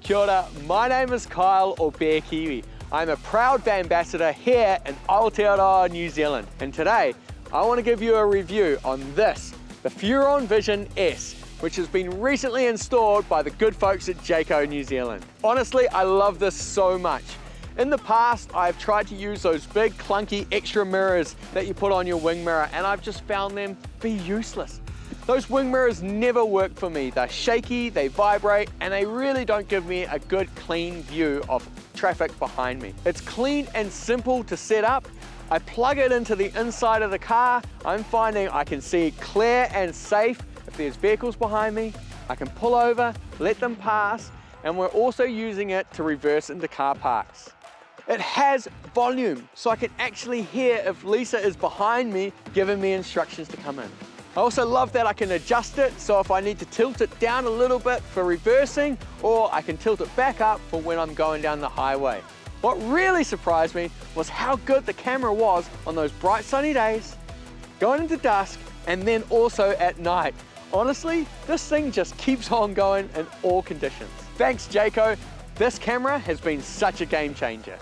Kia ora, my name is Kyle or Bear Kiwi. I'm a proud ambassador here in Aotearoa, New Zealand. And today, I want to give you a review on this, the Furrion Vision S, which has been recently installed by the good folks at Jayco, New Zealand. Honestly, I love this so much. In the past, I've tried to use those big clunky extra mirrors that you put on your wing mirror, and I've just found them be useless. Those wing mirrors never work for me. They're shaky, they vibrate, and they really don't give me a good clean view of traffic behind me. It's clean and simple to set up. I plug it into the inside of the car. I'm finding I can see clear and safe if there's vehicles behind me. I can pull over, let them pass, and we're also using it to reverse into car parks. It has volume, so I can actually hear if Lisa is behind me giving me instructions to come in. I also love that I can adjust it, so if I need to tilt it down a little bit for reversing, or I can tilt it back up for when I'm going down the highway. What really surprised me was how good the camera was on those bright sunny days, going into dusk, and then also at night. Honestly, this thing just keeps on going in all conditions. Thanks, Jayco. This camera has been such a game changer.